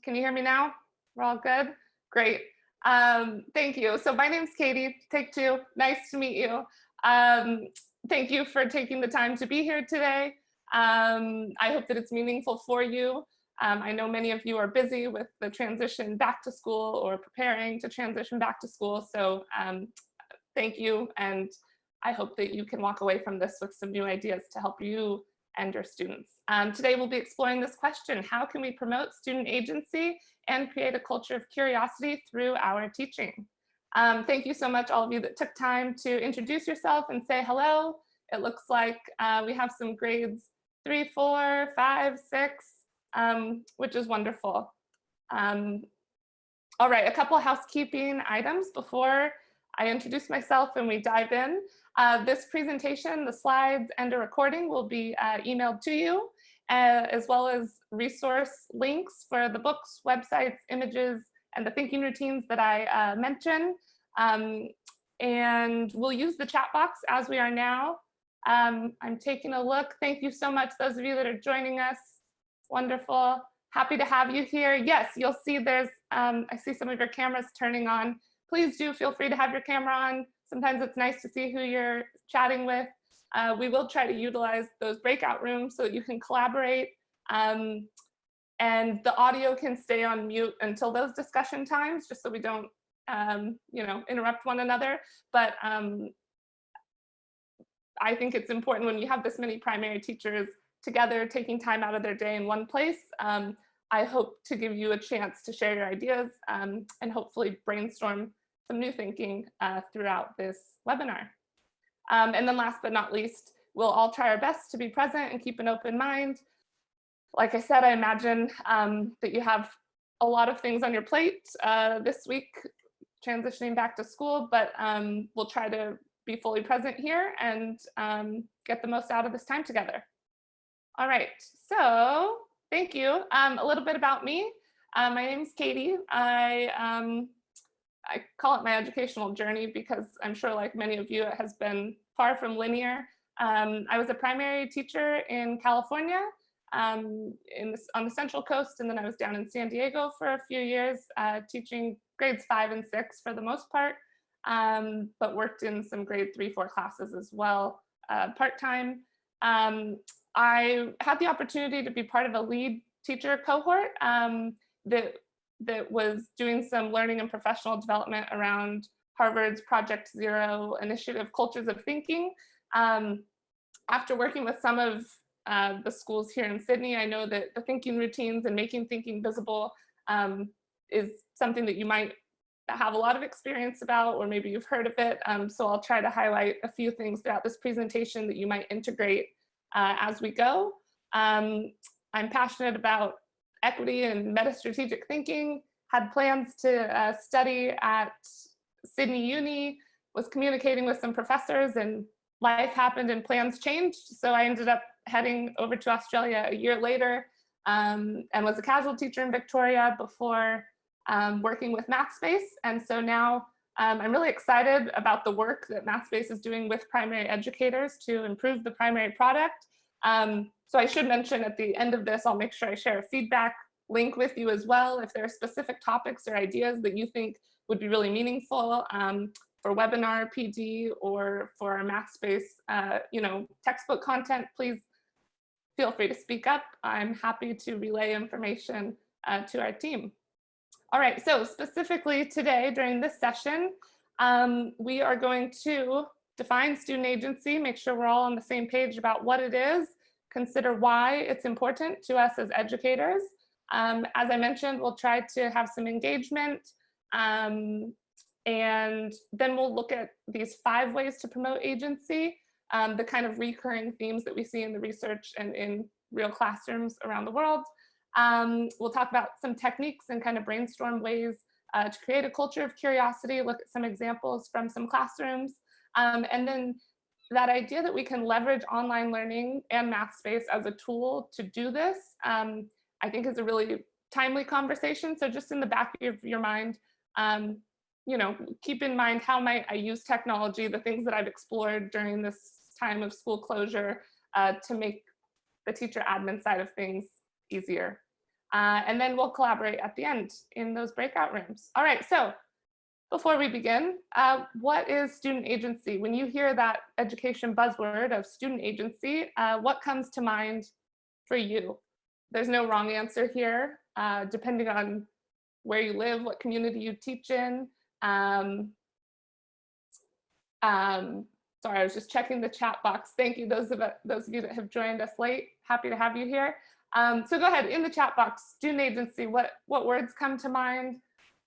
Can you hear me now? We're all good? Great. Thank you. So my name's Katie, take two. Nice to meet you. Um, Thank you for taking the time to be here today. I hope that it's meaningful for you. I know many of you are busy with the transition back to school or preparing to transition back to school. So thank you. And I hope that you can walk away from this with some new ideas to help you and your students. Today we'll be exploring this question: how can we promote student agency and create a culture of curiosity through our teaching? Thank you so much, all of you that took time to introduce yourself and say hello. It looks like we have some grades 3, 4, 5, 6, which is wonderful. All right, a couple of housekeeping items before I introduce myself and we dive in. This presentation, the slides, and a recording will be emailed to you, as well as resource links for the books, websites, images, and the thinking routines that I mentioned. And we'll use the chat box as we are now. I'm taking a look. Thank you so much, those of you that are joining us. Wonderful. Happy to have you here. Yes, you'll see there's, I see some of your cameras turning on. Please do feel free to have your camera on. Sometimes it's nice to see who you're chatting with. We will try to utilize those breakout rooms so that you can collaborate. And the audio can stay on mute until those discussion times, just so we don't interrupt one another. But I think it's important when you have this many primary teachers together, taking time out of their day in one place. I hope to give you a chance to share your ideas and hopefully brainstorm some new thinking throughout this webinar. And then last but not least, we'll all try our best to be present and keep an open mind. Like I said, I imagine that you have a lot of things on your plate this week, transitioning back to school, but we'll try to be fully present here and get the most out of this time together. All right, so thank you. A little bit about me. My name's Katie. I call it my educational journey because I'm sure, like many of you, it has been far from linear. I was a primary teacher in California, on the Central Coast, and then I was down in San Diego for a few years, teaching grades 5 and 6 for the most part, but worked in some grade 3, 4 classes as well, part-time. I had the opportunity to be part of a lead teacher cohort that was doing some learning and professional development around Harvard's Project Zero initiative, Cultures of Thinking. After working with some of the schools here in Sydney, I know that the thinking routines and making thinking visible is something that you might have a lot of experience about, or maybe you've heard of it. So I'll try to highlight a few things throughout this presentation that you might integrate as we go. I'm passionate about equity and meta-strategic thinking, had plans to study at Sydney Uni, was communicating with some professors, and life happened and plans changed. So I ended up heading over to Australia a year later and was a casual teacher in Victoria before working with Mathspace. And so now I'm really excited about the work that Mathspace is doing with primary educators to improve the primary product. So I should mention at the end of this, I'll make sure I share a feedback link with you as well if there are specific topics or ideas that you think would be really meaningful for webinar PD or for our Mathspace textbook content. Please feel free to speak up. I'm happy to relay information to our team. All right, so specifically today during this session, we are going to define student agency, make sure we're all on the same page about what it is, consider why it's important to us as educators. As I mentioned, we'll try to have some engagement, and then we'll look at these 5 ways to promote agency, the kind of recurring themes that we see in the research and in real classrooms around the world. We'll talk about some techniques and kind of brainstorm ways to create a culture of curiosity, look at some examples from some classrooms, and then that idea that we can leverage online learning and Mathspace as a tool to do this, I think is a really timely conversation. So just in the back of your mind, keep in mind, how might I use technology, the things that I've explored during this time of school closure to make the teacher admin side of things easier. And then we'll collaborate at the end in those breakout rooms. All right, so before we begin, what is student agency? When you hear that education buzzword of student agency, what comes to mind for you? There's no wrong answer here, depending on where you live, what community you teach in. Sorry, I was just checking the chat box. Thank you, those of you that have joined us late. Happy to have you here. So go ahead, in the chat box, student agency, what words come to mind?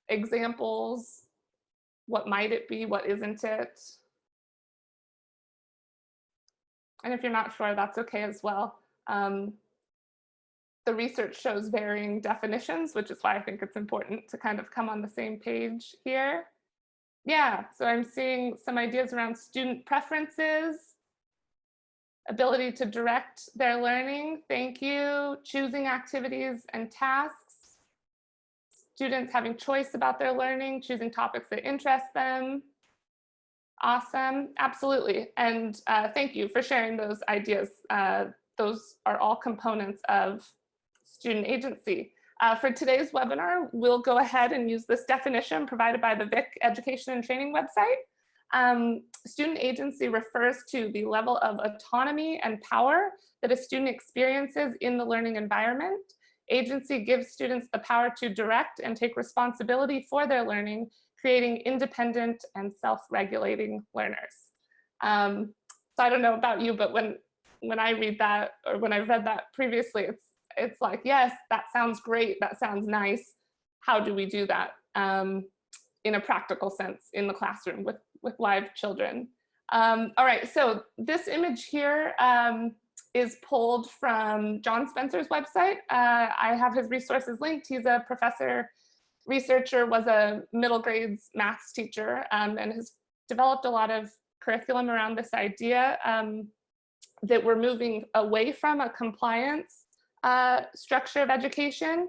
Examples, what might it be, what isn't it? And if you're not sure, that's okay as well. The research shows varying definitions, which is why I think it's important to kind of come on the same page here. Yeah, so I'm seeing some ideas around student preferences, ability to direct their learning, thank you, choosing activities and tasks, students having choice about their learning, choosing topics that interest them. Awesome, absolutely. And thank you for sharing those ideas. Those are all components of student agency. For today's webinar, we'll go ahead and use this definition provided by the Vic Education and Training website. Student agency refers to the level of autonomy and power that a student experiences in the learning environment. Agency gives students the power to direct and take responsibility for their learning, creating independent and self-regulating learners. So I don't know about you, but when I read that, or when I've read that previously, it's like, yes, that sounds great, that sounds nice. How do we do that in a practical sense in the classroom with live children? All right, so this image here is pulled from John Spencer's website. I have his resources linked. He's a professor, researcher, was a middle grades maths teacher, and has developed a lot of curriculum around this idea that we're moving away from a compliance structure of education.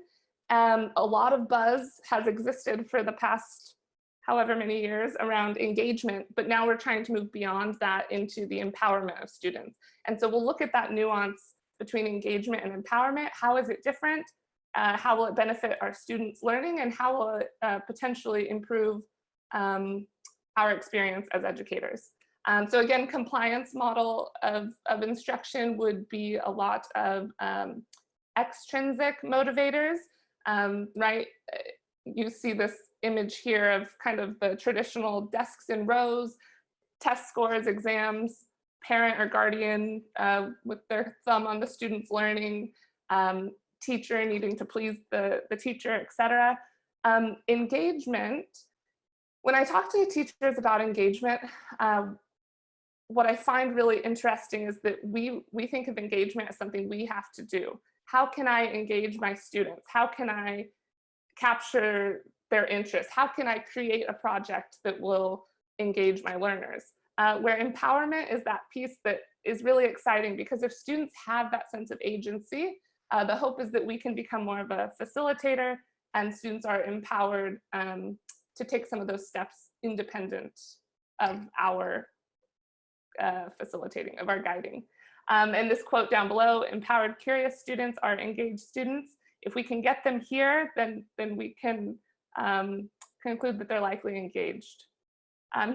A lot of buzz has existed for the past however many years around engagement, but now we're trying to move beyond that into the empowerment of students. And so we'll look at that nuance between engagement and empowerment. How is it different? How will it benefit our students' learning, and how will it potentially improve our experience as educators? So again, compliance model of instruction would be a lot of extrinsic motivators, right? You see this image here of kind of the traditional desks in rows, test scores, exams, parent or guardian with their thumb on the student's learning, teacher needing to please the teacher, etc. Engagement, when I talk to teachers about engagement, what I find really interesting is that we think of engagement as something we have to do. How can I engage my students? How can I capture their interest? How can I create a project that will engage my learners? Where empowerment is that piece that is really exciting, because if students have that sense of agency, the hope is that we can become more of a facilitator, and students are empowered to take some of those steps independent of our facilitating, of our guiding. And this quote down below, empowered curious students are engaged students. If we can get them here, then we can conclude that they're likely engaged.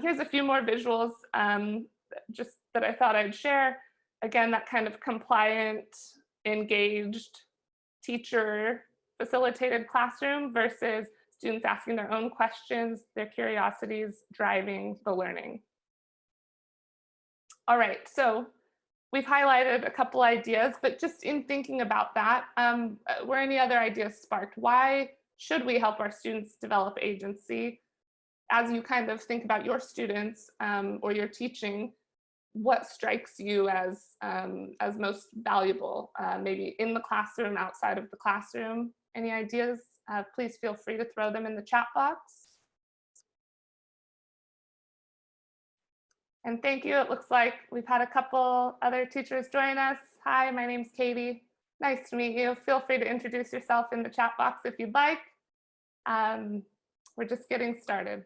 Here's a few more visuals just that I thought I'd share. Again, that kind of compliant, engaged, teacher facilitated classroom versus students asking their own questions, their curiosities driving the learning. All right, so we've highlighted a couple ideas, but just in thinking about that, were any other ideas sparked? Why should we help our students develop agency? As you kind of think about your students or your teaching, what strikes you as most valuable, maybe in the classroom, outside of the classroom? Any ideas? Please feel free to throw them in the chat box. And thank you. It looks like we've had a couple other teachers join us. Hi, my name's Katie. Nice to meet you. Feel free to introduce yourself in the chat box if you'd like. We're just getting started.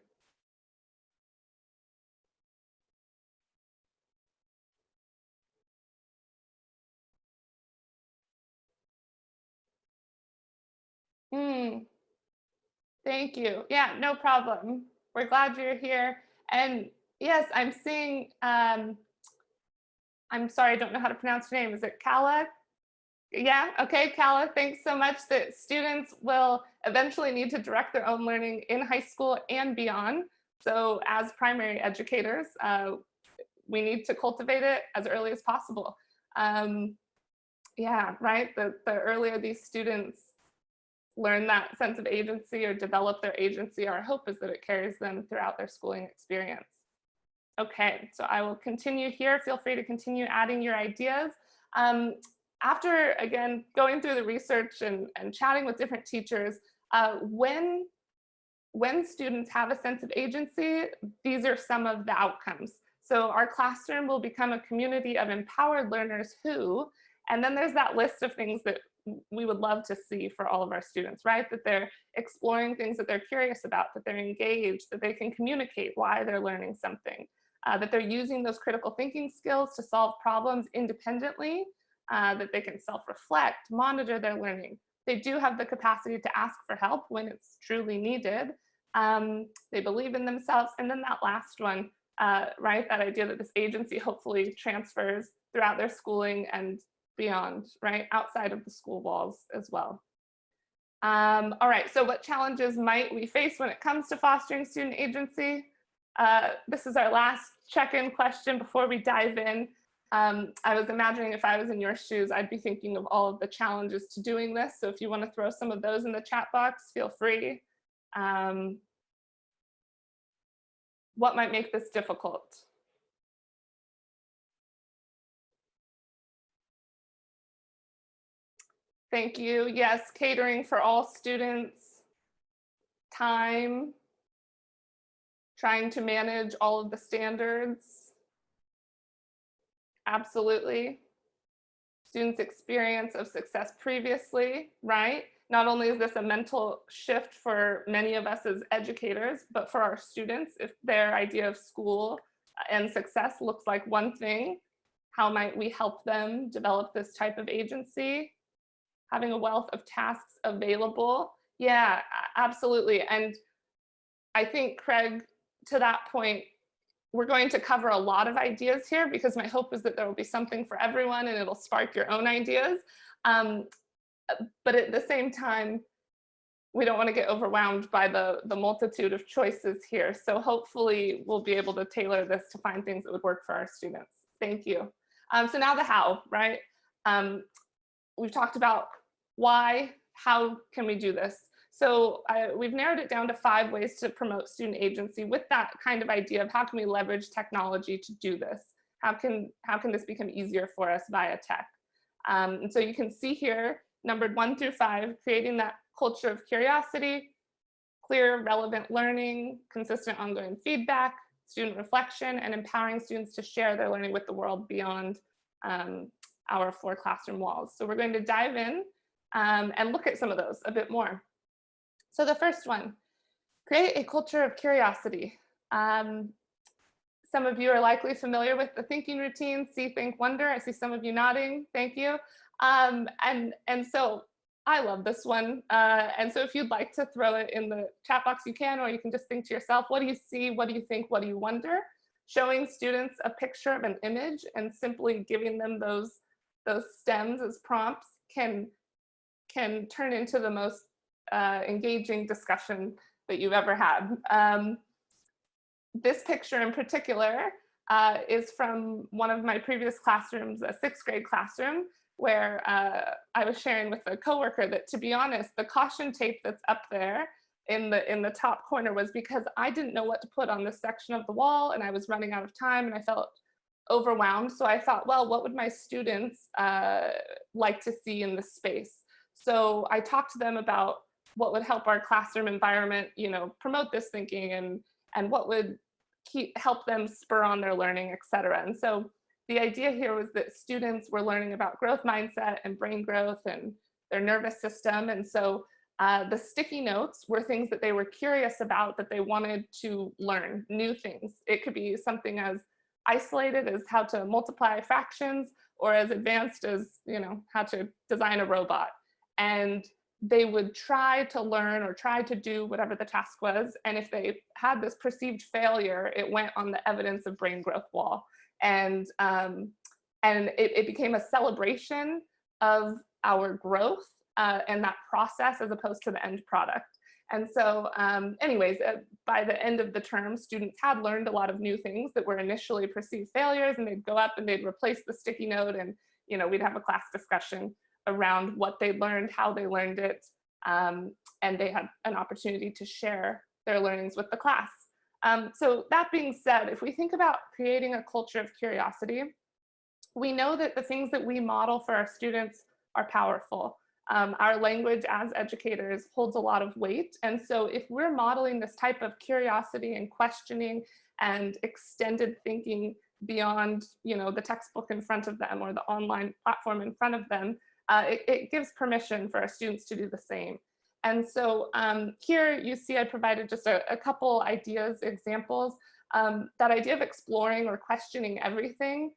Mm, thank you. Yeah, no problem. We're glad you're here. And yes, I'm seeing, I'm sorry, I don't know how to pronounce your name. Is it Kala? Yeah, okay, Kala, thanks so much that students will eventually need to direct their own learning in high school and beyond. So as primary educators, we need to cultivate it as early as possible. Um, yeah, right, the earlier these students learn that sense of agency or develop their agency, our hope is that it carries them throughout their schooling experience. Okay, so I will continue here. Feel free to continue adding your ideas. Um, After, again, going through the research and chatting with different teachers, when students have a sense of agency, these are some of the outcomes. So our classroom will become a community of empowered learners who, and then there's that list of things that we would love to see for all of our students, right? That they're exploring things that they're curious about, that they're engaged, that they can communicate why they're learning something, that they're using those critical thinking skills to solve problems independently, that they can self-reflect, monitor their learning. They do have the capacity to ask for help when it's truly needed. They believe in themselves. And then that last one, right, that idea that this agency hopefully transfers throughout their schooling and beyond, right, outside of the school walls as well. All right, so what challenges might we face when it comes to fostering student agency? This is our last check-in question before we dive in. I was imagining if I was in your shoes, I'd be thinking of all of the challenges to doing this. So if you want to throw some of those in the chat box, feel free. Um, what might make this difficult? Thank you. Yes, catering for all students, time, trying to manage all of the standards. Absolutely. Students' experience of success previously, right? Not only is this a mental shift for many of us as educators, but for our students, if their idea of school and success looks like one thing, how might we help them develop this type of agency? Having a wealth of tasks available. Yeah, absolutely. And I think, Craig, to that point, we're going to cover a lot of ideas here because my hope is that there will be something for everyone and it'll spark your own ideas. Um, but at the same time, we don't want to get overwhelmed by the multitude of choices here. So hopefully we'll be able to tailor this to find things that would work for our students. Thank you. So now the how, right? We've talked about why, how can we do this? So we've narrowed it down to 5 ways to promote student agency with that kind of idea of how can we leverage technology to do this? How can this become easier for us via tech? And so you can see here, numbered 1 through 5, creating that culture of curiosity, clear, relevant learning, consistent ongoing feedback, student reflection, and empowering students to share their learning with the world beyond our 4 classroom walls. So we're going to dive in and look at some of those a bit more. So the first one, create a culture of curiosity. Some of you are likely familiar with the thinking routine, see, think, wonder. I see some of you nodding, thank you. And so I love this one. And so if you'd like to throw it in the chat box, you can, or you can just think to yourself, what do you see, what do you think, what do you wonder? Showing students a picture of an image and simply giving them those stems as prompts can turn into the most engaging discussion that you've ever had. This picture in particular is from one of my previous classrooms, a 6th grade classroom, where I was sharing with a coworker that, to be honest, the caution tape that's up there in the top corner was because I didn't know what to put on this section of the wall, and I was running out of time, and I felt overwhelmed. So I thought, well, what would my students like to see in this space? So I talked to them about what would help our classroom environment, promote this thinking, and what would help them spur on their learning, et cetera. And so the idea here was that students were learning about growth mindset and brain growth and their nervous system. And so the sticky notes were things that they were curious about, that they wanted to learn, new things. It could be something as isolated as how to multiply fractions, or as advanced as, how to design a robot. And they would try to learn or try to do whatever the task was. And if they had this perceived failure, it went on the evidence of brain growth wall. And it became a celebration of our growth and that process as opposed to the end product. And so anyways, by the end of the term, students had learned a lot of new things that were initially perceived failures, and they'd go up and they'd replace the sticky note, and we'd have a class discussion around what they learned, how they learned it, and they had an opportunity to share their learnings with the class. So that being said, if we think about creating a culture of curiosity, we know that the things that we model for our students are powerful. Our language as educators holds a lot of weight. And so if we're modeling this type of curiosity and questioning and extended thinking beyond the textbook in front of them or the online platform in front of them, it gives permission for our students to do the same. And so here you see I provided just a couple ideas, examples. That idea of exploring or questioning everything.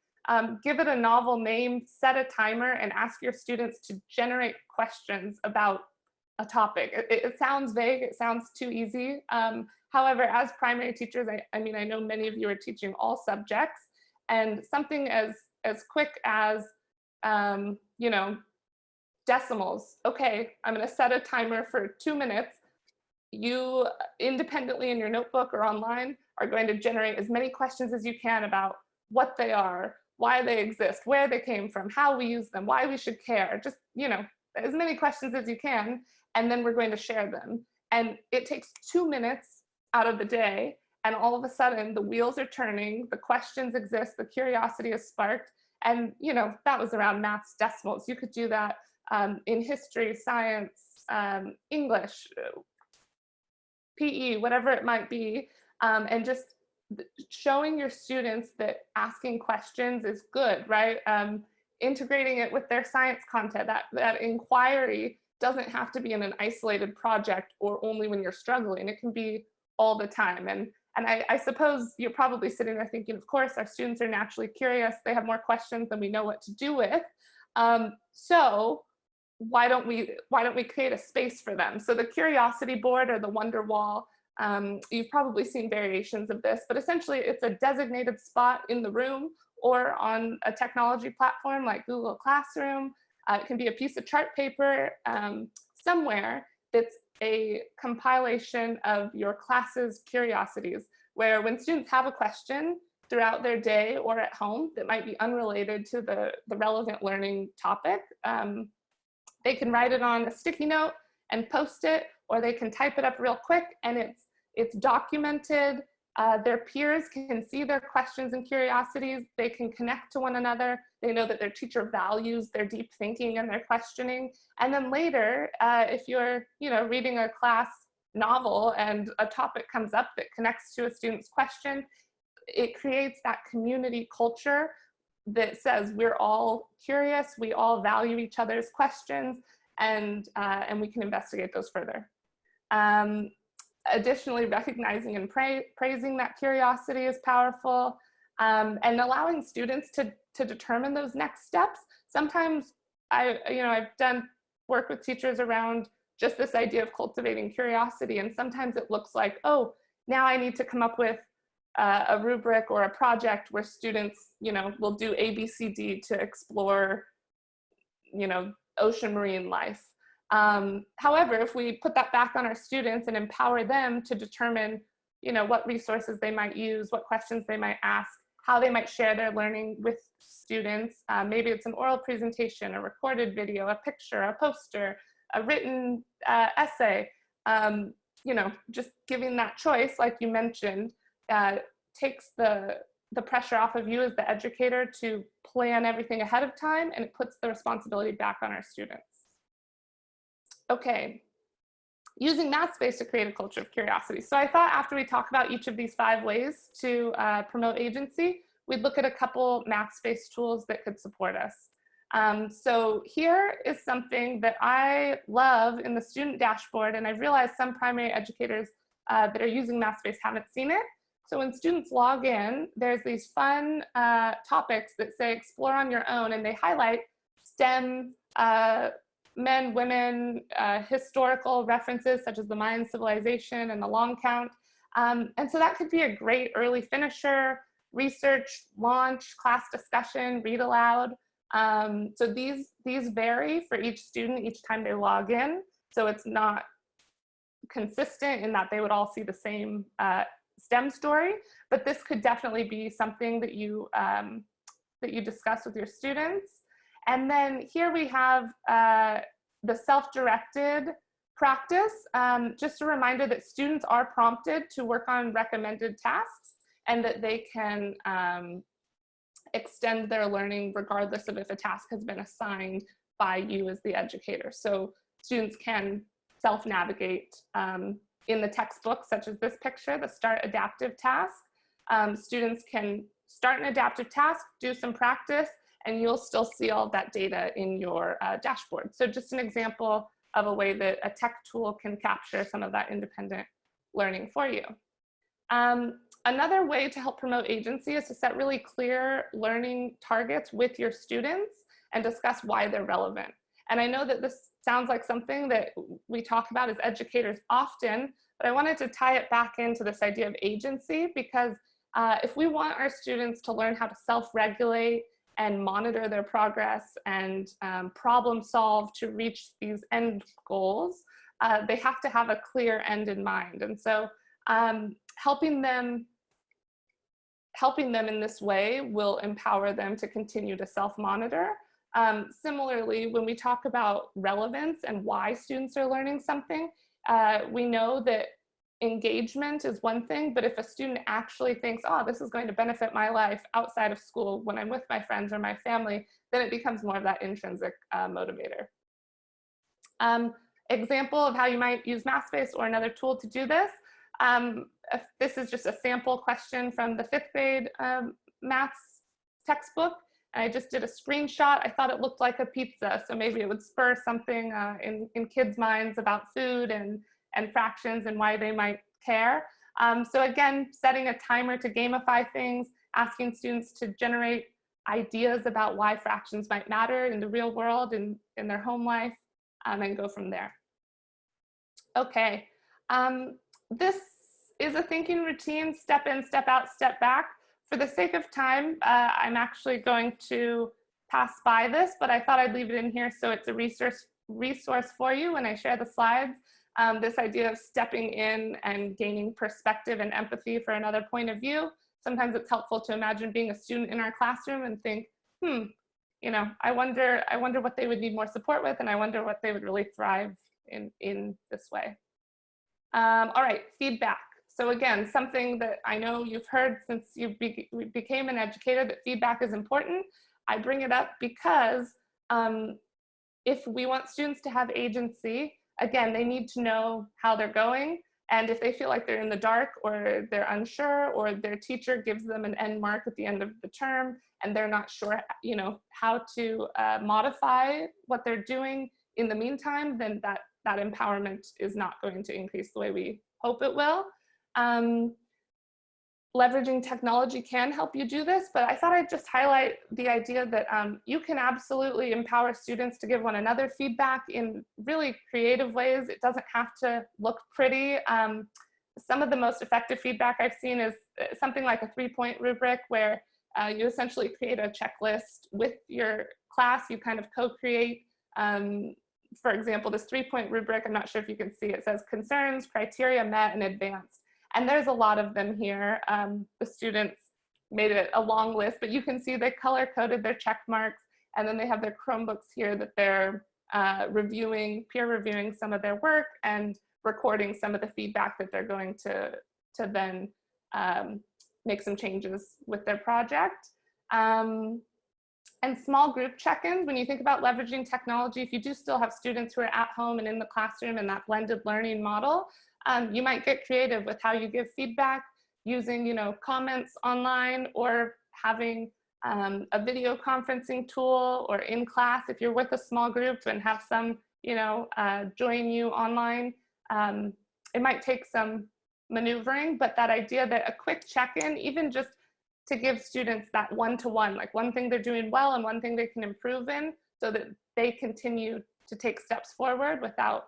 Give it a novel name, set a timer, and ask your students to generate questions about a topic. It sounds vague, it sounds too easy. However, as primary teachers, I know many of you are teaching all subjects, and something as quick as, decimals. Okay, I'm gonna set a timer for 2 minutes. You independently in your notebook or online are going to generate as many questions as you can about what they are, why they exist, where they came from, how we use them, why we should care, just, as many questions as you can, and then we're going to share them. And it takes 2 minutes out of the day, and all of a sudden the wheels are turning, the questions exist, the curiosity is sparked, and that was around maths decimals. You could do that in history, science, English, PE, whatever it might be, and just showing your students that asking questions is good, right? Integrating it with their science content, that inquiry doesn't have to be in an isolated project or only when you're struggling. It can be all the time. And I suppose you're probably sitting there thinking, of course, our students are naturally curious. They have more questions than we know what to do with. So why don't we create a space for them? So the curiosity board or the wonder wall, you've probably seen variations of this, but essentially it's a designated spot in the room or on a technology platform like Google Classroom. It can be a piece of chart paper somewhere that's a compilation of your class's curiosities, where when students have a question throughout their day or at home that might be unrelated to the relevant learning topic, they can write it on a sticky note and post it, or they can type it up real quick and it's documented. Their peers can see their questions and curiosities. They can connect to one another. They know that their teacher values their deep thinking and their questioning. And then later, if you're reading a class novel and a topic comes up that connects to a student's question, it creates that community culture that says we're all curious, we all value each other's questions, and we can investigate those further. Additionally, recognizing and praising that curiosity is powerful, and allowing students to determine those next steps. Sometimes I've done work with teachers around just this idea of cultivating curiosity, and sometimes it looks like, oh, now I need to come up with a rubric or a project where students will do A, B, C, D to explore ocean marine life. However, if we put that back on our students and empower them to determine, what resources they might use, what questions they might ask, how they might share their learning with students, maybe it's an oral presentation, a recorded video, a picture, a poster, a written essay, just giving that choice, like you mentioned, takes the pressure off of you as the educator to plan everything ahead of time, and it puts the responsibility back on our students. Okay, using Mathspace to create a culture of curiosity. So I thought after we talk about each of these 5 ways to promote agency, we'd look at a couple Mathspace tools that could support us. So here is something that I love in the student dashboard, and I've realized some primary educators that are using Mathspace haven't seen it. So when students log in, there's these fun topics that say explore on your own, and they highlight STEM men, women, historical references such as the Mayan civilization and the long count. And so that could be a great early finisher, research, launch, class discussion, read aloud. So these vary for each student each time they log in. So it's not consistent in that they would all see the same STEM story, but this could definitely be something that you discuss with your students. And then here we have the self-directed practice. Just a reminder that students are prompted to work on recommended tasks and that they can extend their learning regardless of if a task has been assigned by you as the educator. So students can self-navigate in the textbook, such as this picture, the Start Adaptive Task. Students can start an adaptive task, do some practice, and you'll still see all of that data in your dashboard. So just an example of a way that a tech tool can capture some of that independent learning for you. Another way to help promote agency is to set really clear learning targets with your students and discuss why they're relevant. And I know that this sounds like something that we talk about as educators often, but I wanted to tie it back into this idea of agency, because if we want our students to learn how to self-regulate and monitor their progress and problem solve to reach these end goals, they have to have a clear end in mind. And so helping them in this way will empower them to continue to self-monitor. Similarly, when we talk about relevance and why students are learning something, we know that engagement is one thing, but if a student actually thinks, oh, this is going to benefit my life outside of school when I'm with my friends or my family, then it becomes more of that intrinsic motivator. Example of how you might use Mathspace or another tool to do this. If this is just a sample question from the 5th grade maths textbook. And I just did a screenshot. I thought it looked like a pizza, so maybe it would spur something in kids' minds about food and fractions and why they might care. So again, setting a timer to gamify things, asking students to generate ideas about why fractions might matter in the real world, in their home life, and go from there. Okay, this is a thinking routine, step in, step out, step back. For the sake of time, I'm actually going to pass by this, but I thought I'd leave it in here so it's a resource for you when I share the slides. This idea of stepping in and gaining perspective and empathy for another point of view. Sometimes it's helpful to imagine being a student in our classroom and think, you know, I wonder what they would need more support with, and I wonder what they would really thrive in this way. All right, feedback. So again, something that I know you've heard since you became an educator, that feedback is important. I bring it up because if we want students to have agency, again, they need to know how they're going. And if they feel like they're in the dark or they're unsure, or their teacher gives them an end mark at the end of the term and they're not sure, you know, how to modify what they're doing in the meantime, then that empowerment is not going to increase the way we hope it will. Leveraging technology can help you do this, but I thought I'd just highlight the idea that you can absolutely empower students to give one another feedback in really creative ways. It doesn't have to look pretty. Some of the most effective feedback I've seen is something like a 3-point rubric, where you essentially create a checklist with your class. You kind of co-create, for example, this 3-point rubric, I'm not sure if you can see, it says concerns, criteria met, and advanced. And there's a lot of them here. The students made it a long list, but you can see they color-coded their check marks, and then they have their Chromebooks here that they're peer reviewing some of their work and recording some of the feedback that they're going to then make some changes with their project. And small group check-ins, when you think about leveraging technology, if you do still have students who are at home and in the classroom in that blended learning model, you might get creative with how you give feedback, using, you know, comments online, or having a video conferencing tool, or in class if you're with a small group and have some, you know, join you online. It might take some maneuvering, but that idea that a quick check-in, even just to give students that one-to-one, like one thing they're doing well and one thing they can improve in, so that they continue take steps forward without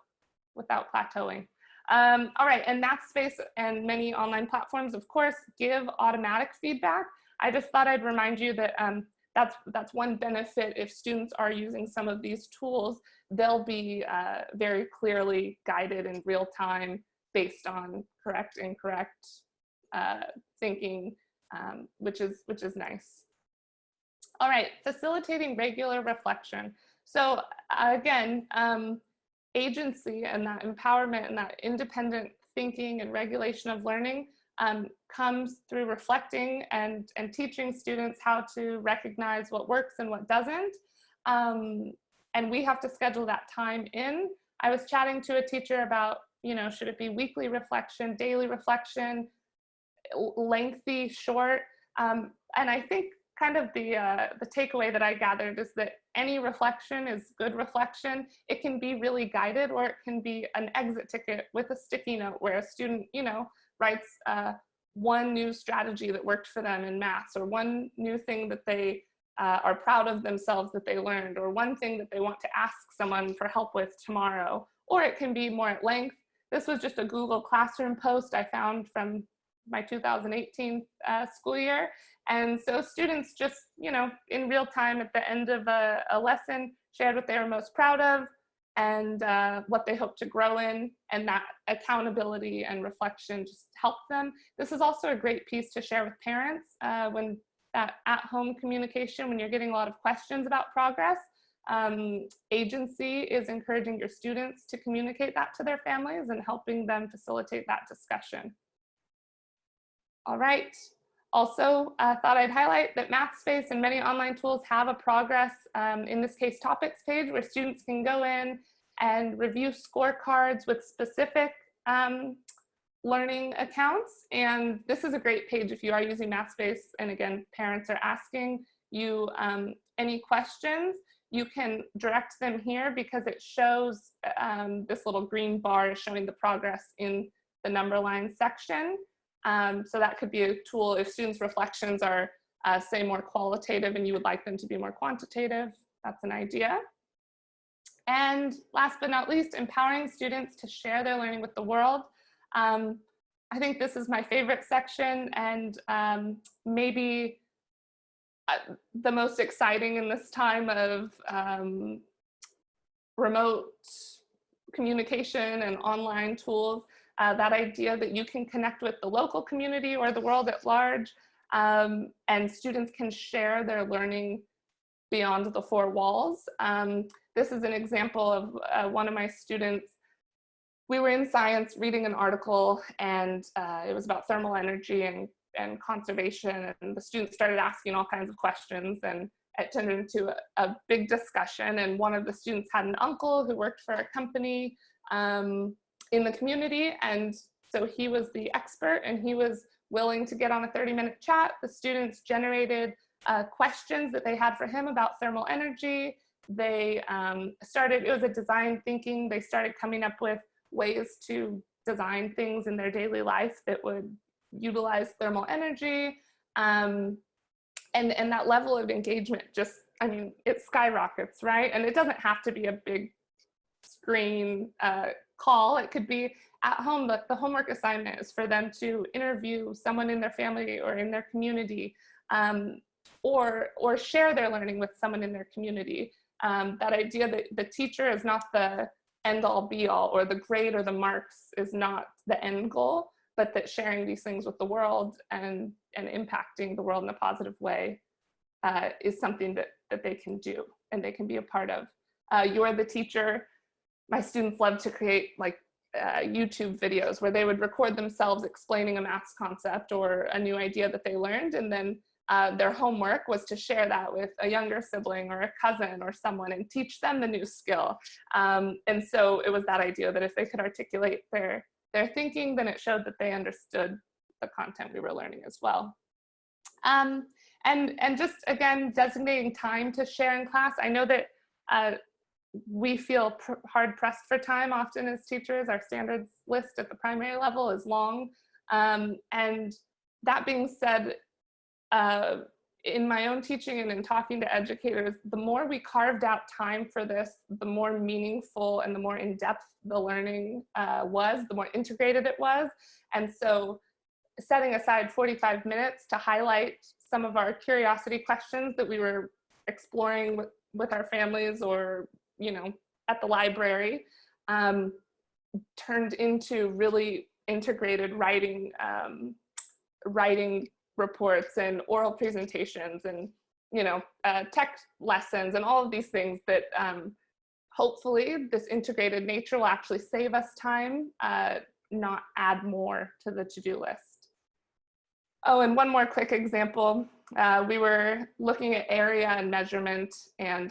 plateauing. All right, and Mathspace and many online platforms, of course, give automatic feedback. I just thought I'd remind you that that's one benefit. If students are using some of these tools, they'll be very clearly guided in real time based on correct, incorrect thinking, which is nice. All right, facilitating regular reflection. So again, agency and that empowerment and that independent thinking and regulation of learning comes through reflecting and teaching students how to recognize what works and what doesn't. And we have to schedule that time in. I was chatting to a teacher about, should it be weekly reflection, daily reflection, lengthy, short? And I think kind of the takeaway that I gathered is that any reflection is good reflection. It can be really guided, or it can be an exit ticket with a sticky note where a student, writes one new strategy that worked for them in maths, or one new thing that they are proud of themselves that they learned, or one thing that they want to ask someone for help with tomorrow. Or it can be more at length. This was just a Google Classroom post I found from my 2018 school year. And so students just, in real time at the end of a lesson, shared what they were most proud of and what they hope to grow in, and that accountability and reflection just helped them. This is also a great piece to share with parents when that at-home communication, when you're getting a lot of questions about progress. Agency is encouraging your students to communicate that to their families and helping them facilitate that discussion. All right. Also, thought I'd highlight that Mathspace and many online tools have a progress, in this case, topics page, where students can go in and review scorecards with specific learning accounts. And this is a great page if you are using Mathspace, and again, parents are asking you any questions, you can direct them here because it shows this little green bar showing the progress in the number line section. So that could be a tool if students' reflections are, say, more qualitative and you would like them to be more quantitative. That's an idea. And last but not least, empowering students to share their learning with the world. I think this is my favorite section, and maybe the most exciting in this time of remote communication and online tools. That idea that you can connect with the local community or the world at large, and students can share their learning beyond the four walls. This is an example of one of my students. We were in science reading an article, and it was about thermal energy and conservation, and the students started asking all kinds of questions, and it turned into a big discussion. And one of the students had an uncle who worked for a company in the community, and so he was the expert, and he was willing to get on a 30-minute chat. The students generated questions that they had for him about thermal energy. They started, it was a design thinking, they started coming up with ways to design things in their daily life that would utilize thermal energy. And that level of engagement just, I mean, it skyrockets, right? And it doesn't have to be a big screen call. It could be at home, but the homework assignment is for them to interview someone in their family or in their community, or share their learning with someone in their community. That idea that the teacher is not the end all be all, or the grade or the marks is not the end goal, but that sharing these things with the world and impacting the world in a positive way is something that they can do and they can be a part of. You're the teacher. My students love to create like YouTube videos where they would record themselves explaining a maths concept or a new idea that they learned, and then their homework was to share that with a younger sibling or a cousin or someone and teach them the new skill. And so it was that idea that if they could articulate their thinking, then it showed that they understood the content we were learning as well. And just again, designating time to share in class. I know that we feel hard pressed for time often as teachers. Our standards list at the primary level is long. And that being said, in my own teaching and in talking to educators, the more we carved out time for this, the more meaningful and the more in-depth the learning was, the more integrated it was. And so setting aside 45 minutes to highlight some of our curiosity questions that we were exploring with our families or, you know, at the library, turned into really integrated writing reports and oral presentations and, you know, tech lessons and all of these things that hopefully this integrated nature will actually save us time, not add more to the to-do list. Oh, and one more quick example. We were looking at area and measurement, and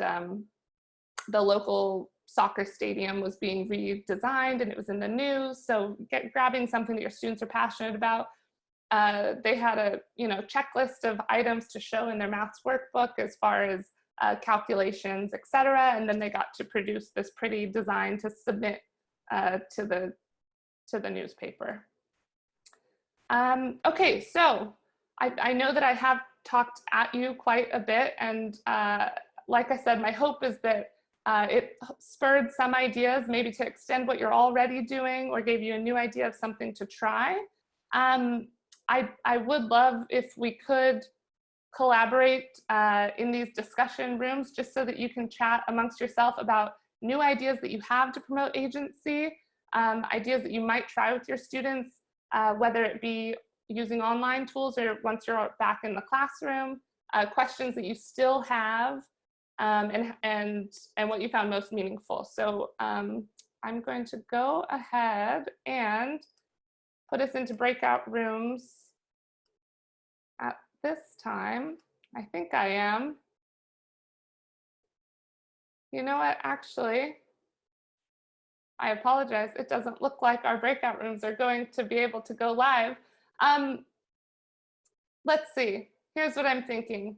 the local soccer stadium was being redesigned and it was in the news. So grabbing something that your students are passionate about. They had a checklist of items to show in their maths workbook as far as calculations, etc. And then they got to produce this pretty design to submit to the newspaper. Okay, so I know that I have talked at you quite a bit, and like I said, my hope is that it spurred some ideas, maybe to extend what you're already doing, or gave you a new idea of something to try. I would love if we could collaborate in these discussion rooms, just so that you can chat amongst yourself about new ideas that you have to promote agency, ideas that you might try with your students, whether it be using online tools or once you're back in the classroom, questions that you still have, and what you found most meaningful. So I'm going to go ahead and put us into breakout rooms at this time. I think I am. You know what, actually, I apologize. It doesn't look like our breakout rooms are going to be able to go live. Let's see, here's what I'm thinking.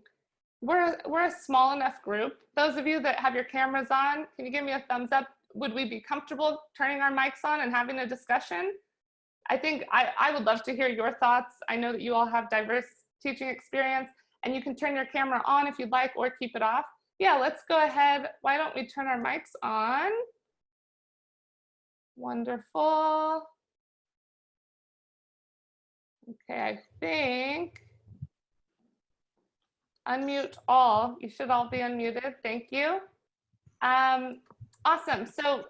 We're a small enough group. Those of you that have your cameras on, can you give me a thumbs up? Would we be comfortable turning our mics on and having a discussion? I think I would love to hear your thoughts. I know that you all have diverse teaching experience, and you can turn your camera on if you'd like, or keep it off. Yeah, let's go ahead. Why don't we turn our mics on? Wonderful. Okay, I think unmute all. You should all be unmuted. Thank you. Awesome. So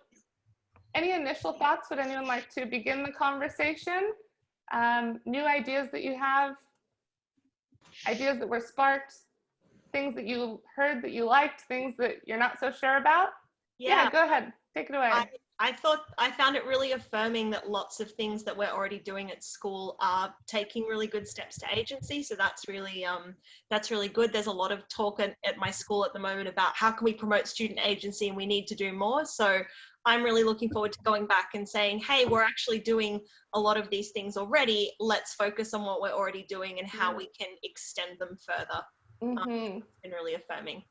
any initial thoughts? Would anyone like to begin the conversation? New ideas that you have, ideas that were sparked, things that you heard that you liked, things that you're not so sure about? Yeah, go ahead. Take it away. I found it really affirming that lots of things that we're already doing at school are taking really good steps to agency. So that's really good. There's a lot of talk at my school at the moment about how can we promote student agency, and we need to do more. So I'm really looking forward to going back and saying, hey, we're actually doing a lot of these things already. Let's focus on what we're already doing and how we can extend them further. It's been really affirming.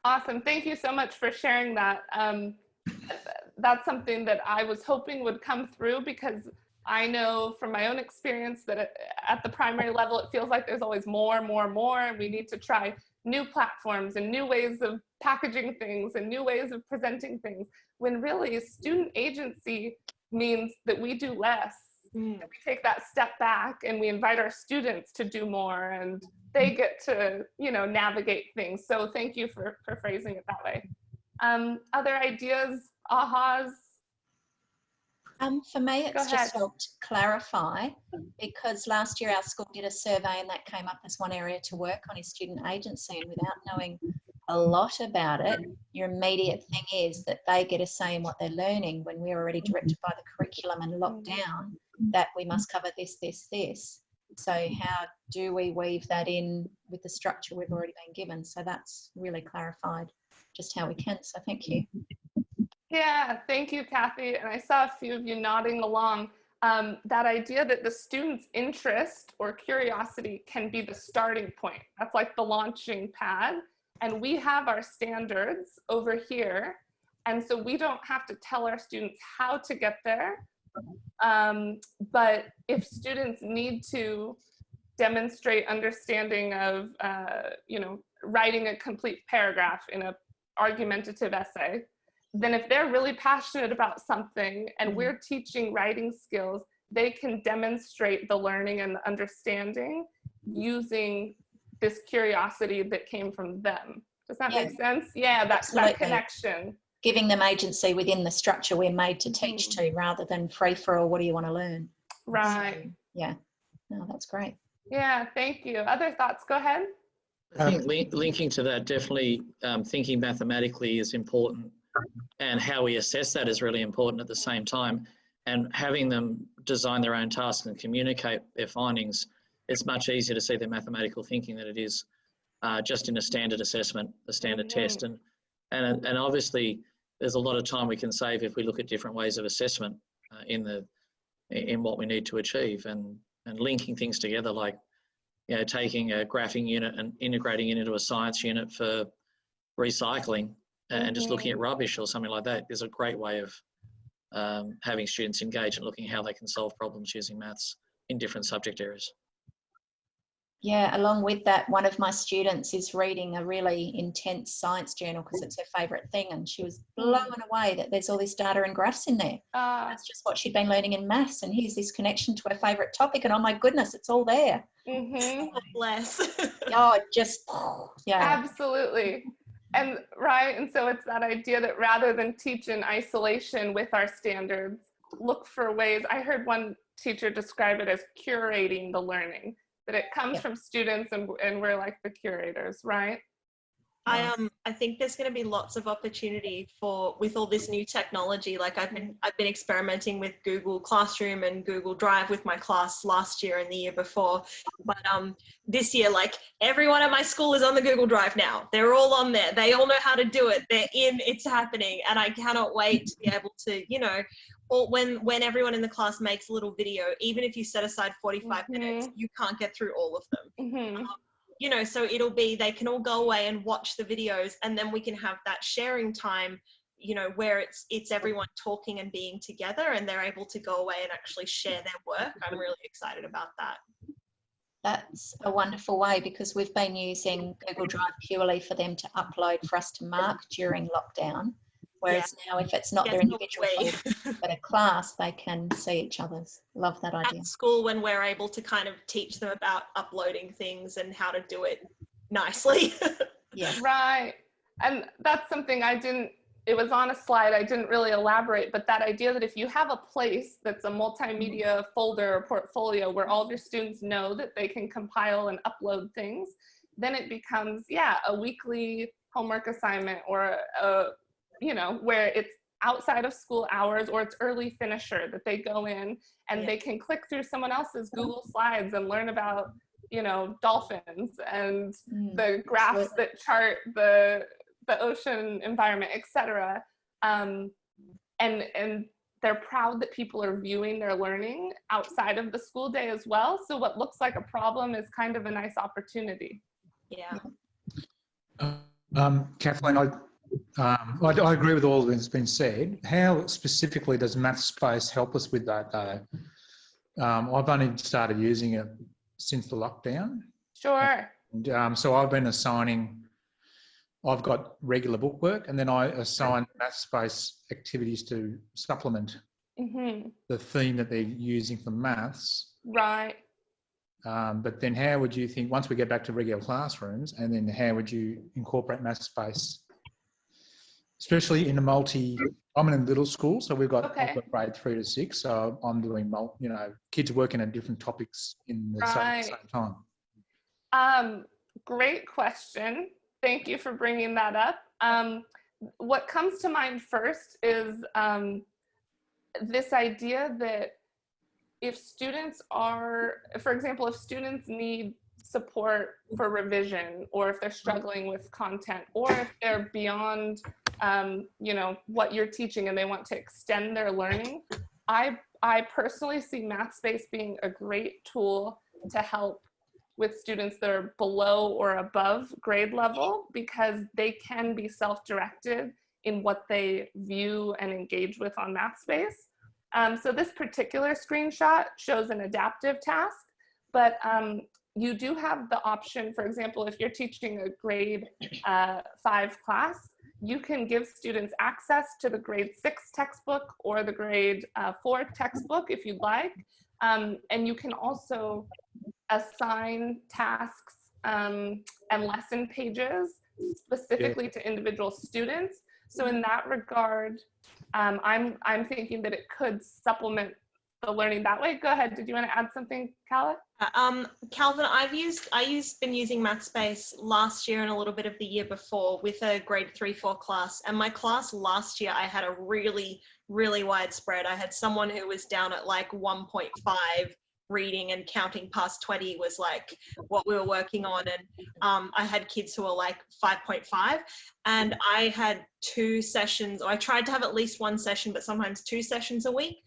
Awesome. Thank you so much for sharing that. That's something that I was hoping would come through, because I know from my own experience that at the primary level, it feels like there's always more, and we need to try new platforms and new ways of packaging things and new ways of presenting things, when really student agency means that we do less. And we take that step back and we invite our students to do more, and they get to, navigate things. So thank you for phrasing it that way. Other ideas, ahas? For me, it's just helped clarify, because last year our school did a survey and that came up as one area to work on, is student agency, and without knowing a lot about it, your immediate thing is that they get a say in what they're learning, when we're already directed by the curriculum and locked down that we must cover this. So how do we weave that in with the structure we've already been given? So that's really clarified just how we can. So thank you. Yeah, thank you, Kathy. And I saw a few of you nodding along. That idea that the student's interest or curiosity can be the starting point. That's like the launching pad. And we have our standards over here. And so we don't have to tell our students how to get there. But if students need to demonstrate understanding of, you know, writing a complete paragraph in a argumentative essay, then if they're really passionate about something and we're teaching writing skills, they can demonstrate the learning and the understanding using this curiosity that came from them. Does that make sense? Yeah, that connection. Giving them agency within the structure we're made to teach to, rather than free for all, what do you want to learn? Right. So, yeah. No, that's great. Yeah, thank you. Other thoughts? Go ahead. I think linking to that, definitely thinking mathematically is important, and how we assess that is really important at the same time. And having them design their own tasks and communicate their findings, it's much easier to see their mathematical thinking than it is just in a standard assessment, a standard test. And obviously, there's a lot of time we can save if we look at different ways of assessment in what we need to achieve, and linking things together, like, you know, taking a graphing unit and integrating it into a science unit for recycling and just looking at rubbish or something like that is a great way of having students engage and looking at how they can solve problems using maths in different subject areas. Yeah, along with that, one of my students is reading a really intense science journal because it's her favourite thing, and she was blown away that there's all this data and graphs in there. That's just what she'd been learning in maths, and here's this connection to her favourite topic, and oh my goodness, it's all there. Bless. Oh, just, yeah. Absolutely. And right, and so it's that idea that rather than teach in isolation with our standards, look for ways. I heard one teacher describe it as curating the learning, that it comes from students and we're like the curators, right? I think there's going to be lots of opportunity with all this new technology. Like I've been experimenting with Google Classroom and Google Drive with my class last year and the year before. But this year, like, everyone at my school is on the Google Drive now. They're all on there. They all know how to do it. They're in. It's happening, and I cannot wait to be able to, you know, or when everyone in the class makes a little video, even if you set aside 45 minutes, you can't get through all of them. You know, so it'll be, they can all go away and watch the videos, and then we can have that sharing time, you know, where it's everyone talking and being together, and they're able to go away and actually share their work. I'm really excited about that. That's a wonderful way, because we've been using Google Drive purely for them to upload for us to mark during lockdown. Whereas now, if it's not their individual folder, but a class, they can see each other's. Love that idea. At school, when we're able to kind of teach them about uploading things and how to do it nicely. Yeah. Right. And that's something it was on a slide, I didn't really elaborate, but that idea that if you have a place that's a multimedia folder or portfolio where all of your students know that they can compile and upload things, then it becomes, a weekly homework assignment, or you know, where it's outside of school hours, or it's early finisher that they go in and they can click through someone else's Google Slides and learn about, you know, dolphins and the graphs that chart the ocean environment, etc. And they're proud that people are viewing their learning outside of the school day as well. So what looks like a problem is kind of a nice opportunity. Yeah. Kathleen, I agree with all that's been said. How specifically does Mathspace help us with that, though? I've only started using it since the lockdown. Sure. And, so I've been I've got regular bookwork, and then I assign Mathspace activities to supplement the theme that they're using for maths. Right. But then how would you think, once we get back to regular classrooms, and then how would you incorporate Mathspace? Especially in I'm in a little school, so we've got grade 3 to 6, so I'm doing, you know, kids working on different topics in the same time. Great question. Thank you for bringing that up. What comes to mind first is this idea that if students for example, if students need support for revision, or if they're struggling with content, or if they're beyond you know, what you're teaching and they want to extend their learning, I personally see Mathspace being a great tool to help with students that are below or above grade level, because they can be self-directed in what they view and engage with on Mathspace. So this particular screenshot shows an adaptive task, but you do have the option, for example, if you're teaching a grade 5 class, you can give students access to the grade 6 textbook or the grade 4 textbook if you'd like. And you can also assign tasks and lesson pages specifically to individual students. So in that regard, I'm thinking that it could supplement the learning that way. Go ahead. Did you want to add something, Calla? Calvin, I been using Mathspace last year and a little bit of the year before with a grade 3-4 class. And my class last year, I had a really, really wide spread. I had someone who was down at like 1.5 reading, and counting past 20 was like what we were working on. And I had kids who were like 5.5, and I had 2 sessions, or I tried to have at least 1 session, but sometimes 2 sessions a week,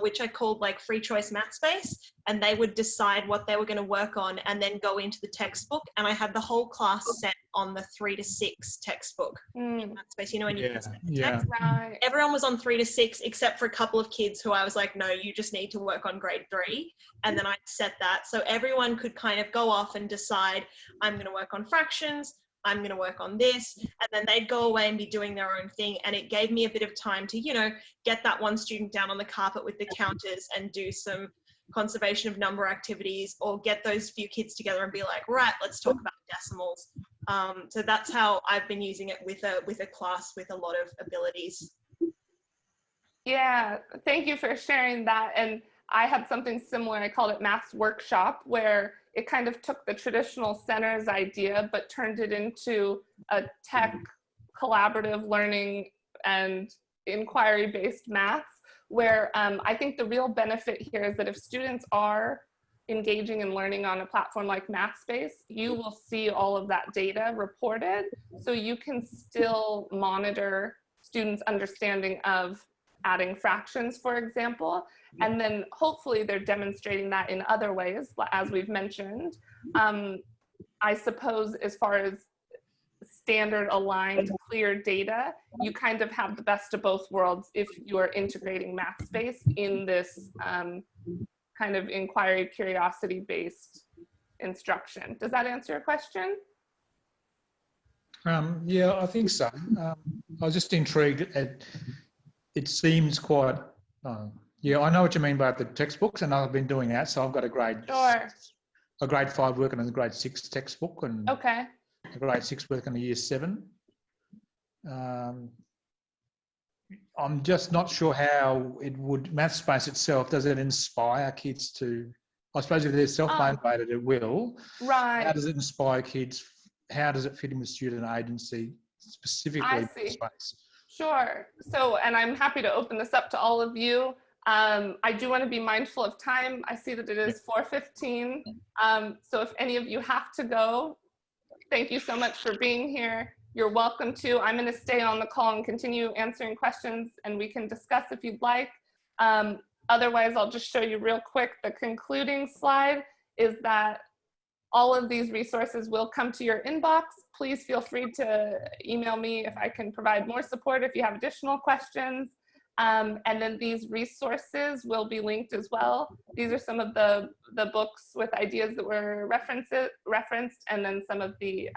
which I called like free choice Mathspace, and they would decide what they were going to work on and then go into the textbook. And I had the whole class set on the 3 to 6 textbook in Mathspace, you know, when you can set the text. Right. Everyone was on 3 to 6 except for a couple of kids who I was like, no, you just need to work on grade 3. And then I set that so everyone could kind of go off and decide, I'm going to work on fractions, I'm going to work on this, and then they'd go away and be doing their own thing. And it gave me a bit of time to, you know, get that one student down on the carpet with the counters and do some conservation of number activities, or get those few kids together and be like, right, let's talk about decimals. So that's how I've been using it with a class with a lot of abilities. Yeah, thank you for sharing that. And I had something similar. I called it Maths Workshop, where it kind of took the traditional centers idea, but turned it into a tech collaborative learning and inquiry-based maths, where I think the real benefit here is that if students are engaging and learning on a platform like Mathspace, you will see all of that data reported, so you can still monitor students' understanding of adding fractions, for example, and then hopefully they're demonstrating that in other ways, as we've mentioned. I suppose as far as standard aligned clear data, you kind of have the best of both worlds if you're integrating Mathspace in this kind of inquiry curiosity based instruction. Does that answer your question? Yeah, I think so. I was just intrigued at, it seems quite, yeah, I know what you mean about the textbooks, and I've been doing that. So I've got a grade, a grade 5 working on the grade 6 textbook, and a grade 6 working on the year 7. I'm just not sure how it would, Mathspace itself, does it inspire kids to, I suppose if they're self-motivated, it will. Right. How does it inspire kids? How does it fit in with student agency, specifically Mathspace? Sure. So, and I'm happy to open this up to all of you. I do want to be mindful of time. I see that it is 4:15. So if any of you have to go, thank you so much for being here. You're welcome to. I'm going to stay on the call and continue answering questions, and we can discuss if you'd like. Otherwise, I'll just show you real quick. The concluding slide is that all of these resources will come to your inbox. Please feel free to email me if I can provide more support if you have additional questions. And then these resources will be linked as well. These are some of the books with ideas that were referenced, and then some of the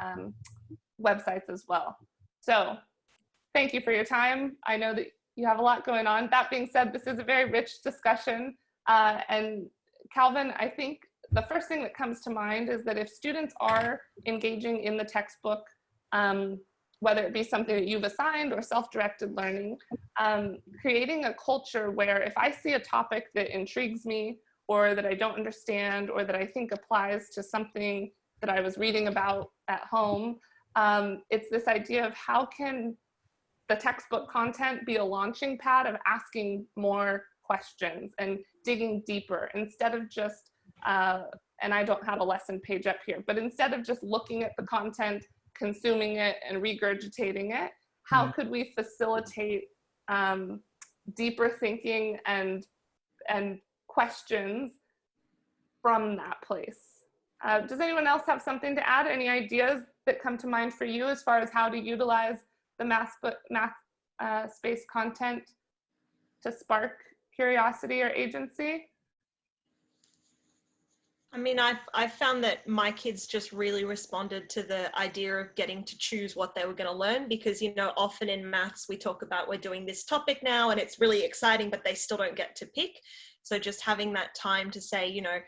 websites as well. So thank you for your time. I know that you have a lot going on. That being said, this is a very rich discussion. And Calvin, I think the first thing that comes to mind is that if students are engaging in the textbook, whether it be something that you've assigned or self-directed learning, creating a culture where if I see a topic that intrigues me or that I don't understand or that I think applies to something that I was reading about at home, it's this idea of how can the textbook content be a launching pad of asking more questions and digging deeper instead of just, and I don't have a lesson page up here, but instead of just looking at the content, consuming it and regurgitating it, how could we facilitate deeper thinking and questions from that place? Does anyone else have something to add? Any ideas that come to mind for you as far as how to utilize the Mathspace content to spark curiosity or agency? I mean, I've found that my kids just really responded to the idea of getting to choose what they were going to learn, because, you know, often in maths we talk about we're doing this topic now and it's really exciting, but they still don't get to pick. So just having that time to say, you know,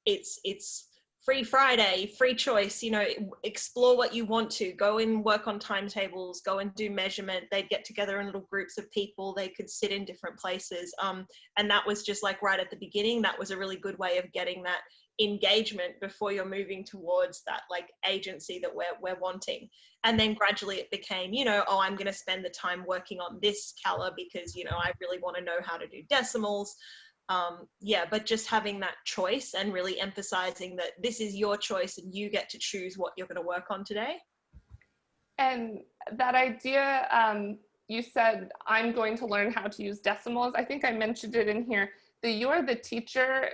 it's free Friday, free choice, you know, explore what you want to, go and work on timetables, go and do measurement. They'd get together in little groups of people, they could sit in different places. And that was just like right at the beginning, that was a really good way of getting that engagement before you're moving towards that like agency that we're wanting. And then gradually it became, you know, oh, I'm going to spend the time working on this color because, you know, I really want to know how to do decimals. Yeah, but just having that choice and really emphasizing that this is your choice and you get to choose what you're going to work on today. And that idea, you said, I'm going to learn how to use decimals. I think I mentioned it in here. You're the teacher.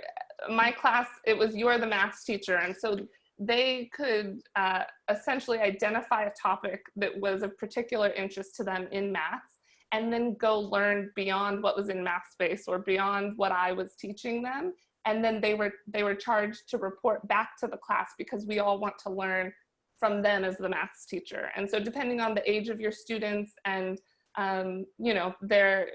My class, it was you're the maths teacher. And so they could essentially identify a topic that was of particular interest to them in maths, and then go learn beyond what was in Mathspace or beyond what I was teaching them. And then they were charged to report back to the class, because we all want to learn from them as the maths teacher. And so depending on the age of your students and you know, the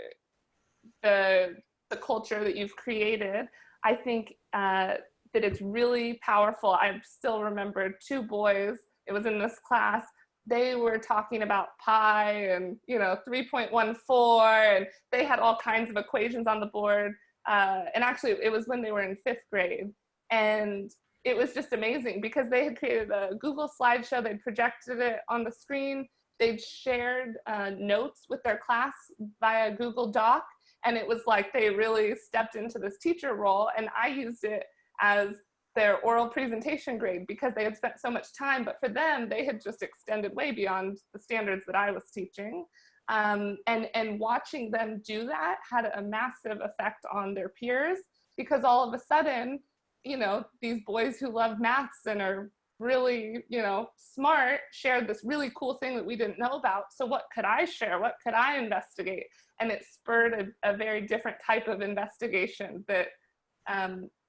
culture that you've created, I think that it's really powerful. I still remember 2 boys, it was in this class, they were talking about pi and, you know, 3.14, and they had all kinds of equations on the board. And actually it was when they were in 5th grade. And it was just amazing because they had created a Google slideshow, they'd projected it on the screen, they'd shared notes with their class via Google Doc. And it was like they really stepped into this teacher role, and I used it as their oral presentation grade because they had spent so much time, but for them, they had just extended way beyond the standards that I was teaching. And watching them do that had a massive effect on their peers, because all of a sudden, you know, these boys who love maths and are really, you know, smart shared this really cool thing that we didn't know about. So what could I share? What could I investigate? And it spurred a very different type of investigation that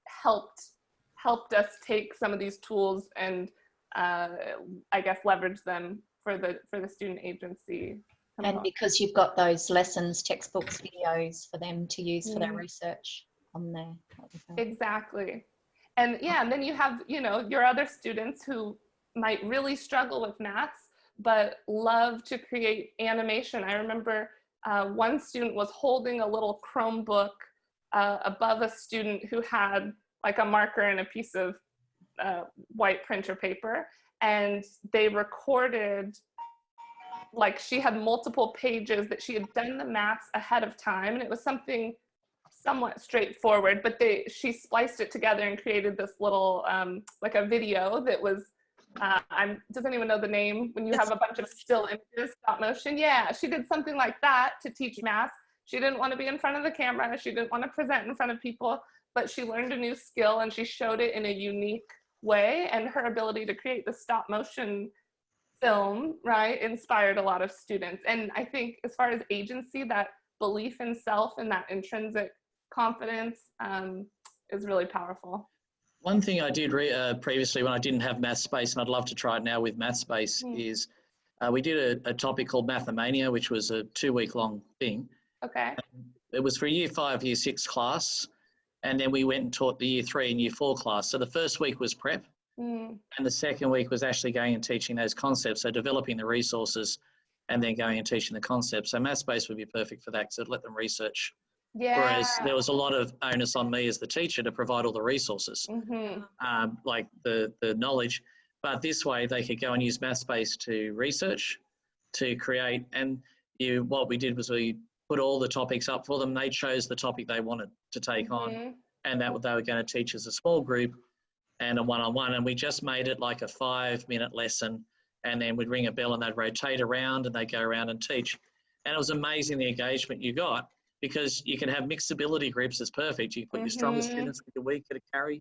helped us take some of these tools and I guess leverage them for the student agency. And because you've got those lessons, textbooks, videos for them to use for their research on there. Exactly. And yeah, and then you have, you know, your other students who might really struggle with maths, but love to create animation. I remember one student was holding a little Chromebook above a student who had like a marker and a piece of white printer paper, and they recorded, like, she had multiple pages that she had done the maths ahead of time, and it was something somewhat straightforward, but she spliced it together and created this little like a video that was doesn't even know the name when you have a bunch of still images, stop motion. Yeah, she did something like that to teach math. She didn't want to be in front of the camera, she didn't want to present in front of people, but she learned a new skill and she showed it in a unique way, and her ability to create the stop motion film, right, inspired a lot of students. And I think as far as agency, that belief in self and that intrinsic confidence is really powerful. One thing I did previously when I didn't have Mathspace, and I'd love to try it now with Mathspace, is we did a topic called Mathemania, which was a 2-week-long thing. Okay. It was for a Year 5, Year 6 class, and then we went and taught the Year 3 and Year 4 class. So the first week was prep, and the second week was actually going and teaching those concepts, so developing the resources and then going and teaching the concepts. So Mathspace would be perfect for that because it'd let them research. Yeah. Whereas there was a lot of onus on me as the teacher to provide all the resources, like the knowledge. But this way they could go and use Mathspace to research, to create. And what we did was we put all the topics up for them. They chose the topic they wanted to take on, and that they were going to teach as a small group and a one-on-one. And we just made it like a 5-minute lesson, and then we'd ring a bell and they'd rotate around and they'd go around and teach. And it was amazing the engagement you got, because you can have mixed ability groups. It's perfect. You can put your strongest students with your weaker to carry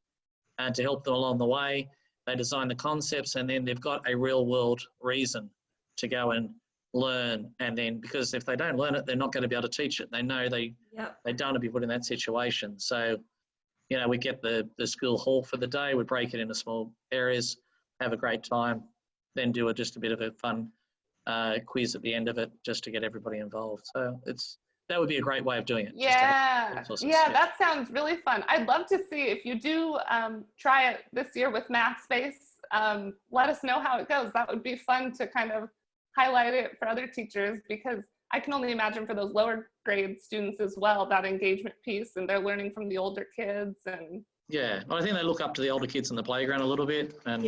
and to help them along the way. They design the concepts, and then they've got a real world reason to go and learn. And then, because if they don't learn it, they're not going to be able to teach it. They know they don't want to be put in that situation. So you know, we get the school hall for the day, we break it into small areas, have a great time, then do just a bit of a fun quiz at the end of it, just to get everybody involved. So that would be a great way of doing it. Yeah, yeah, that sounds really fun. I'd love to see if you do try it this year with Mathspace. Let us know how it goes. That would be fun to kind of highlight it for other teachers, because I can only imagine for those lower grade students as well, that engagement piece, and they're learning from the older kids. And yeah, I think they look up to the older kids in the playground a little bit, and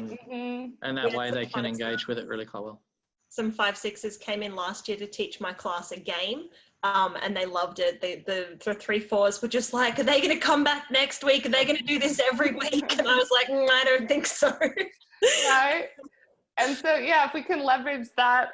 that way they can engage with it really quite well. Some 5-6s came in last year to teach my class a game, and they loved it. The 3-4s were just like, are they going to come back next week? Are they going to do this every week? And I was like, I don't think so. Right. And so, yeah, if we can leverage that,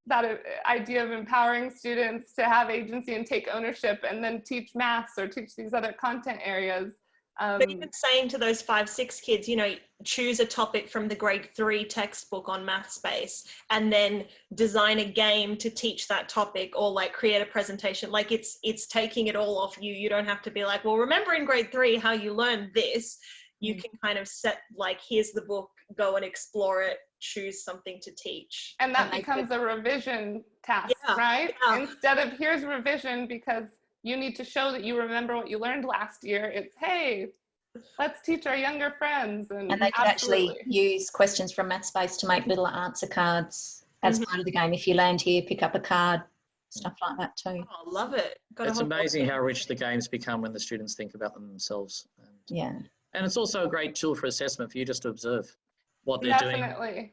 that idea of empowering students to have agency and take ownership, and then teach maths or teach these other content areas. But even saying to those 5-6 kids, you know, choose a topic from the grade 3 textbook on Mathspace, and then design a game to teach that topic, or like create a presentation. Like it's taking it all off you. You don't have to be like, well, remember in grade 3 how you learned this. You can kind of set, like, here's the book, go and explore it, choose something to teach. And that becomes a revision task, right? Yeah. Instead of here's revision because you need to show that you remember what you learned last year. It's, hey, let's teach our younger friends. And they can actually use questions from Mathspace to make little answer cards as part of the game. If you land here, pick up a card, stuff like that too. Oh, I love it. It's amazing how rich the games become when the students think about them themselves. And it's also a great tool for assessment for you just to observe what they're doing.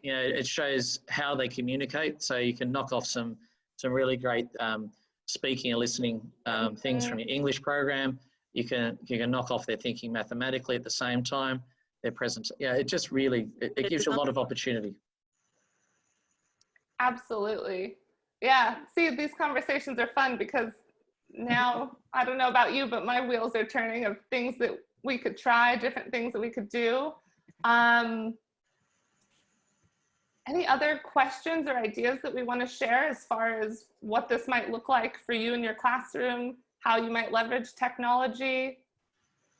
You know, it shows how they communicate. So you can knock off some really great speaking and listening things from your English program. You can knock off their thinking mathematically at the same time. Their present, it just really, it gives you a lot of opportunity. Absolutely. Yeah, see, these conversations are fun because now, I don't know about you, but my wheels are turning of things that we could try, different things that we could do. Any other questions or ideas that we want to share as far as what this might look like for you in your classroom, how you might leverage technology?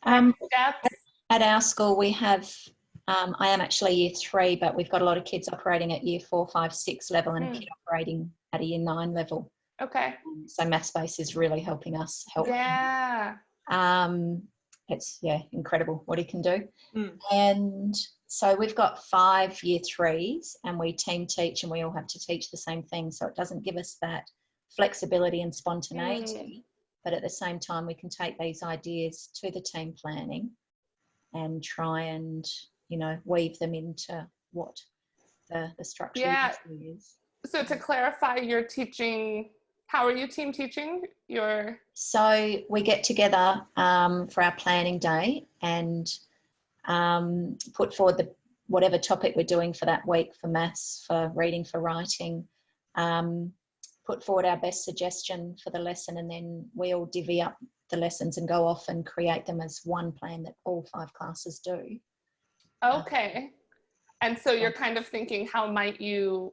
Steps? At our school, we have, I am actually year 3, but we've got a lot of kids operating at year 4, 5, 6 level, and a kid operating at a year 9 level. Okay. So Mathspace is really helping us help. Yeah. It's incredible what he can do. And so we've got 5 year 3s, and we team teach, and we all have to teach the same thing. So it doesn't give us that flexibility and spontaneity, but at the same time we can take these ideas to the team planning and try and, you know, weave them into what the structure is. So to clarify, you're teaching, how are you team teaching? So we get together for our planning day and put forward whatever topic we're doing for that week, for maths, for reading, for writing, put forward our best suggestion for the lesson, and then we all divvy up the lessons and go off and create them as one plan that all 5 classes do. Okay. And so you're kind of thinking, how might you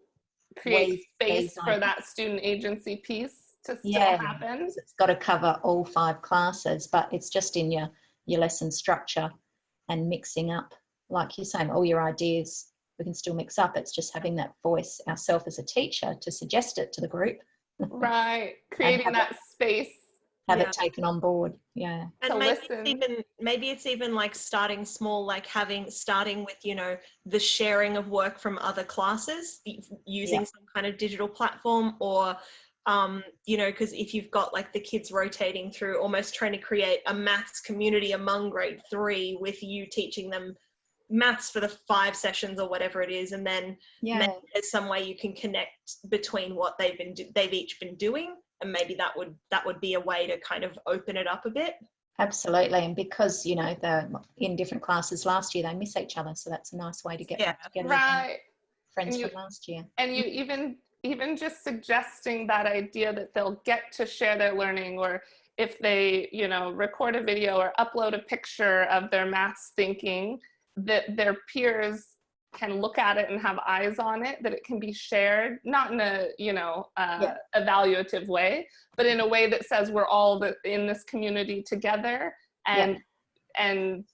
create space for that student agency piece to still happen? It's got to cover all 5 classes, but it's just in your lesson structure and mixing up, like you're saying, all your ideas we can still mix up. It's just having that voice ourselves as a teacher to suggest it to the group. Right, creating that space. Have it taken on board, And maybe it's even like starting small, like starting with, you know, the sharing of work from other classes, using some kind of digital platform, or you know, because if you've got like the kids rotating through, almost trying to create a maths community among grade 3 with you teaching them maths for the 5 sessions or whatever it is, and then maybe there's some way you can connect between what they've each been doing, and maybe that would be a way to kind of open it up a bit. Absolutely. And because, you know, in different classes last year, they miss each other, so that's a nice way to get back together with friends from last year. And you even just suggesting that idea that they'll get to share their learning, or if they, you know, record a video or upload a picture of their maths thinking, that their peers can look at it and have eyes on it, that it can be shared, not in a, you know, evaluative way, but in a way that says we're all in this community together, and And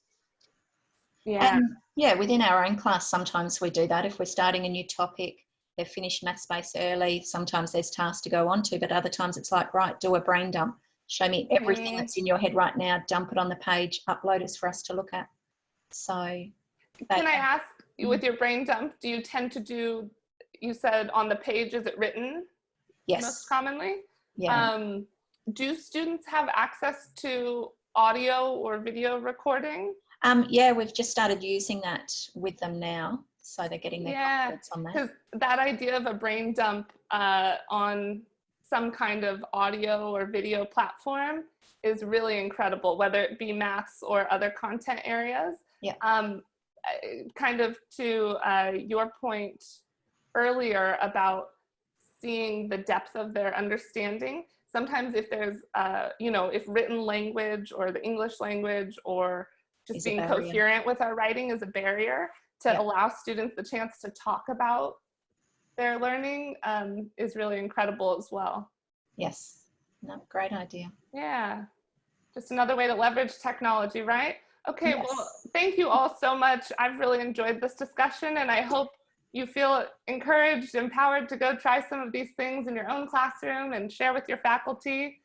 yeah. And yeah, within our own class, sometimes we do that. If we're starting a new topic, they've finished Mathspace early, sometimes there's tasks to go on to, but other times it's like, right, do a brain dump. Show me everything that's in your head right now, dump it on the page, upload it for us to look at. So can I ask, with your brain dump, do you tend to do, you said on the page, is it written? Yes. Most commonly? Yeah. Do students have access to audio or video recording? Yeah, we've just started using that with them now. So they're getting their confidence on that. Because that idea of a brain dump on some kind of audio or video platform is really incredible, whether it be maths or other content areas. Yeah. Kind of to your point earlier about seeing the depth of their understanding. Sometimes if there's, you know, if written language or the English language or just being coherent with our writing is a barrier to allow students the chance to talk about their learning is really incredible as well. Yes, no, great idea. Yeah, just another way to leverage technology, right? Okay, Yes. well, thank you all so much. I've really enjoyed this discussion, and I hope you feel encouraged, empowered to go try some of these things in your own classroom and share with your faculty.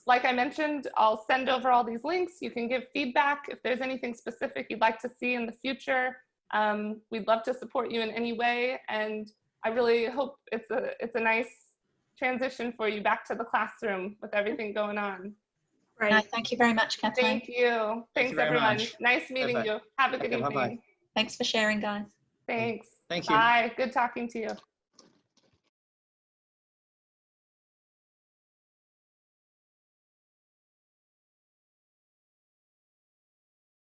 Like I mentioned, I'll send over all these links. You can give feedback if there's anything specific you'd like to see in the future. We'd love to support you in any way, and I really hope it's a nice transition for you back to the classroom with everything going on. Great. No, thank you very much, Kathleen. Thank you. Thanks, everyone. Nice meeting you. Have a good evening. Thanks for sharing, guys. Thanks. Thank you. Bye. Good talking to you.